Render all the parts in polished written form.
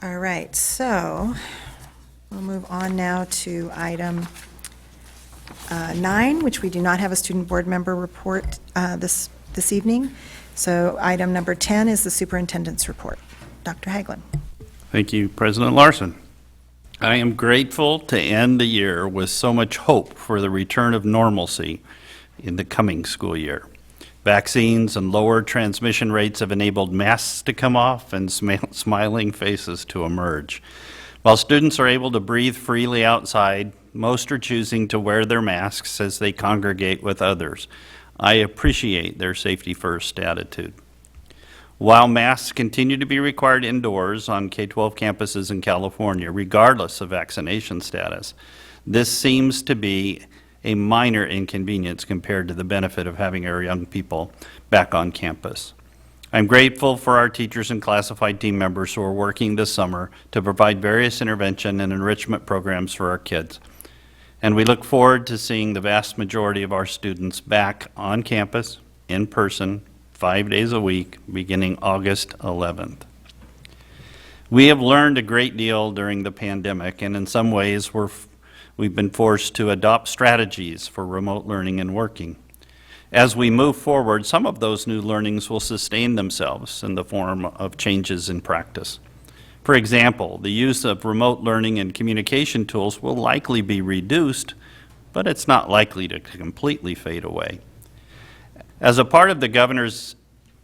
All right, so we'll move on now to item 9, which we do not have a student board member report this evening. So item number 10 is the superintendent's report. Dr. Hagelin. Thank you, President Larson. I am grateful to end the year with so much hope for the return of normalcy in the coming school year. Vaccines and lower transmission rates have enabled masks to come off and smiling faces to emerge. While students are able to breathe freely outside, most are choosing to wear their masks as they congregate with others. I appreciate their safety-first attitude. While masks continue to be required indoors on K-12 campuses in California, regardless of vaccination status, this seems to be a minor inconvenience compared to the benefit of having our young people back on campus. I'm grateful for our teachers and classified team members who are working this summer to provide various intervention and enrichment programs for our kids. And we look forward to seeing the vast majority of our students back on campus, in person, 5 days a week, beginning August 11th. We have learned a great deal during the pandemic, and in some ways we've been forced to adopt strategies for remote learning and working. As we move forward, some of those new learnings will sustain themselves in the form of changes in practice. For example, the use of remote learning and communication tools will likely be reduced, but it's not likely to completely fade away. As a part of the governor's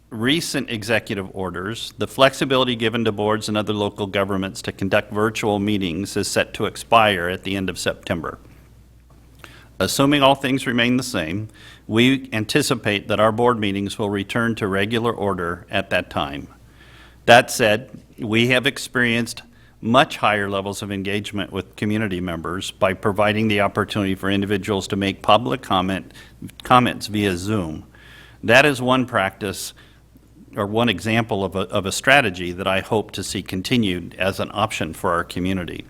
recent executive orders, the flexibility given to boards and other local governments to conduct virtual meetings is set to expire at the end of September. Assuming all things remain the same, we anticipate that our board meetings will return to regular order at that time. That said, we have experienced much higher levels of engagement with community members by providing the opportunity for individuals to make public comments via Zoom. That is one practice or one example of a strategy that I hope to see continued as an option for our community.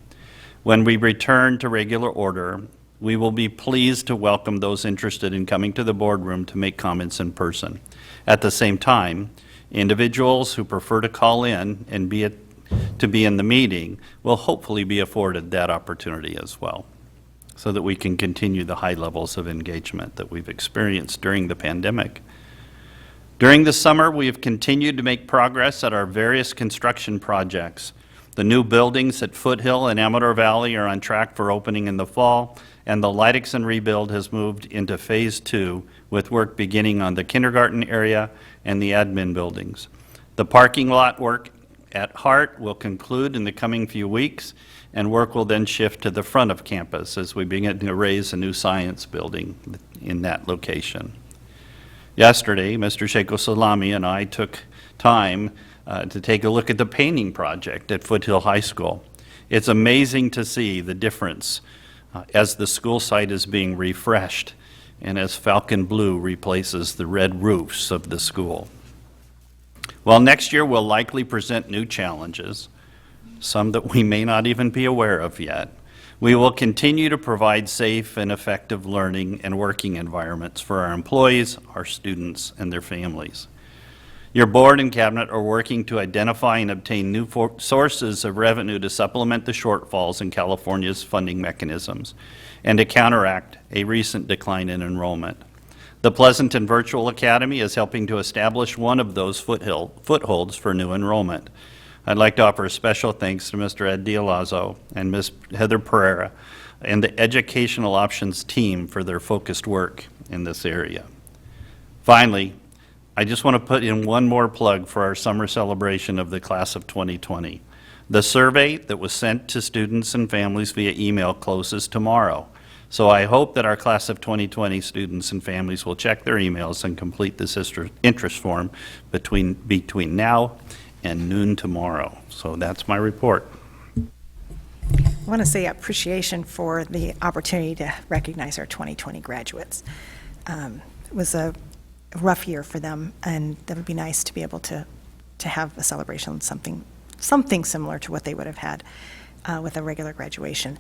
When we return to regular order, we will be pleased to welcome those interested in coming to the boardroom to make comments in person. At the same time, individuals who prefer to call in and be in the meeting will hopefully be afforded that opportunity as well, so that we can continue the high levels of engagement that we've experienced during the pandemic. During the summer, we have continued to make progress at our various construction projects. The new buildings at Foothill and Amador Valley are on track for opening in the fall, and the Leidixson rebuild has moved into Phase 2, with work beginning on the kindergarten area and the admin buildings. The parking lot work at Hart will conclude in the coming few weeks, and work will then shift to the front of campus as we begin to raise a new science building in that location. Yesterday, Mr. Sheikho Salami and I took time to take a look at the painting project at Foothill High School. It's amazing to see the difference as the school site is being refreshed and as Falcon Blue replaces the red roofs of the school. While next year will likely present new challenges, some that we may not even be aware of yet, we will continue to provide safe and effective learning and working environments for our employees, our students, and their families. Your board and cabinet are working to identify and obtain new sources of revenue to supplement the shortfalls in California's funding mechanisms and to counteract a recent decline in enrollment. The Pleasanton Virtual Academy is helping to establish one of those footholds for new enrollment. I'd like to offer a special thanks to Mr. Ed Dialazzo and Ms. Heather Pereira and the Educational Options team for their focused work in this area. Finally, I just want to put in one more plug for our summer celebration of the class of 2020. The survey that was sent to students and families via email closes tomorrow. So I hope that our class of 2020 students and families will check their emails and complete this interest form between now and noon tomorrow. So that's my report. I want to say appreciation for the opportunity to recognize our 2020 graduates. It was a rough year for them, and that would be nice to be able to have a celebration, something similar to what they would have had with a regular graduation.